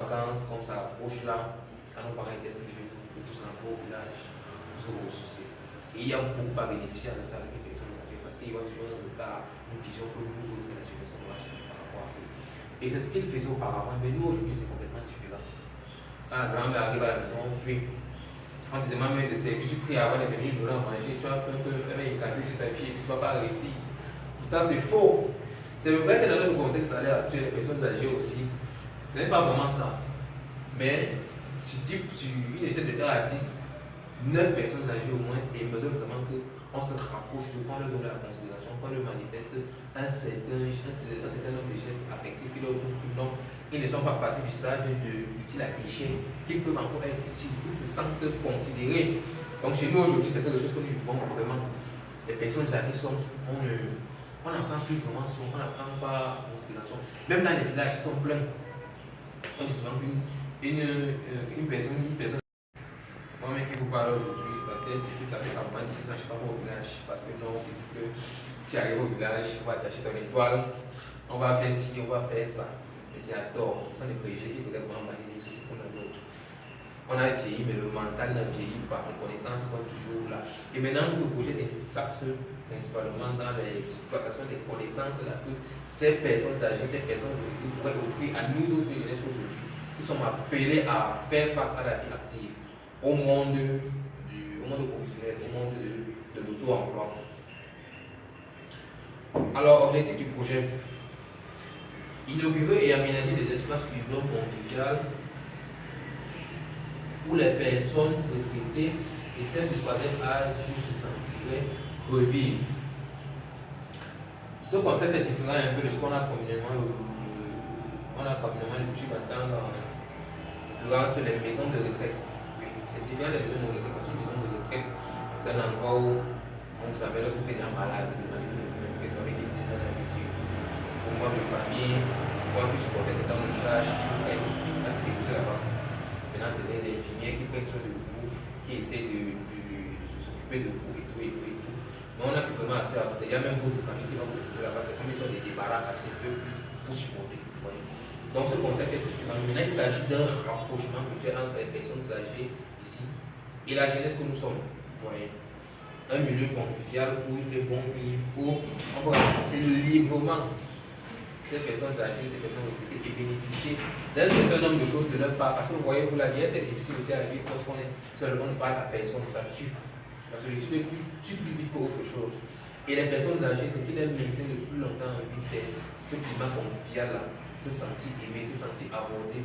vacances, comme ça approche là, quand nos parents étaient plus jeunes, que tous en au village pour se ressourcer. Et il y a beaucoup à bénéficier de ça avec les personnes âgées parce qu'ils voient toujours un regard, une vision que nous autres, la génération de la par rapport à eux. Et c'est ce qu'ils faisaient auparavant, mais nous aujourd'hui c'est complètement différent. Quand la grand-mère arrive à la maison, on fuit. On te demande même de servir, tu pries avant de venir nous à manger, tu as peur qu'elle va écarter sur ta fille et que tu ne vas pas réussir. Pourtant c'est faux. C'est vrai que dans notre contexte à l'heure actuelle, les personnes âgées aussi, ce n'est pas vraiment ça. Mais sur une échelle de 1 à 10, 9 personnes âgées au moins aimeraient vraiment qu'on se rapproche de, qu'on leur donne la considération, qu'on leur manifeste un certain nombre de gestes affectifs qui leur prouvent que non, ils ne sont pas passés du stade de l'utile à déchet, qu'ils peuvent encore être utiles, qu'ils se sentent considérés. Donc chez nous aujourd'hui, c'est quelque chose que nous vivons vraiment. Les personnes âgées on n'apprend plus vraiment ça, on n'apprend pas en considération. Même dans les villages, ils sont pleins. On dit souvent qu'une personne, moi-même qui vous parle aujourd'hui, peut-être tout à fait à 26 ans, je ne suis pas au village. Parce que non, on dit que si arrive au village, on va attacher ton étoile, on va faire ci, on va faire ça. Mais c'est à tort. Ce sont des préjugés qu'il faudrait vraiment bannir, ceci pour d'autres. On a vieilli, mais le mental n'a vieilli pas. Les connaissances sont toujours là. Et maintenant, notre projet, c'est une taxe principalement dans l'exploitation des connaissances là, que ces personnes âgées, ces personnes qui pourraient offrir à nous autres jeunesse aujourd'hui, qui sommes appelés à faire face à la vie active, au monde professionnel, au monde de l'auto-emploi. Alors, objectif du projet, inaugurer et aménager des espaces urbains conviviaux où les personnes retraitées et celles du troisième âge se sentiraient revivre. Ce concept est différent un peu de ce qu'on a communément l'habitude d'entendre dans les maisons de retraite. Oui, c'est différent des maisons de retraite parce qu'une maison de retraite, c'est un endroit où on vous appelle lorsque vous êtes en malade, vous demandez peut-être avec des petits dans la blessure. Pour moi, de famille, pour un peu supporter cet homme de charge, qui est là-bas. Maintenant, c'est des infirmières qui prennent soin de vous, qui essaient de s'occuper de vous et tout. Mais on a plus vraiment assez à faire. Il y a même d'autres familles qui vont vous épouser là-bas. C'est comme ils sont des débarras parce qu'ils ne peuvent plus vous supporter. Donc ce concept est différent. Maintenant, il s'agit d'un rapprochement mutuel entre les personnes âgées ici et la jeunesse que nous sommes. Un milieu convivial où il fait bon vivre, où on peut rapporter librement ces personnes âgées, ces personnes retraitées et bénéficier d'un certain nombre de choses de leur part. Parce que vous voyez, vous la vieillesse, c'est difficile aussi à vivre parce qu'on est seulement pas la personne, ça tue. La solitude tue plus vite qu'autre chose. Et les personnes âgées, ce qui les maintient le plus longtemps en vie, c'est ce climat convivial là, se sentir aimé, se sentir abordé.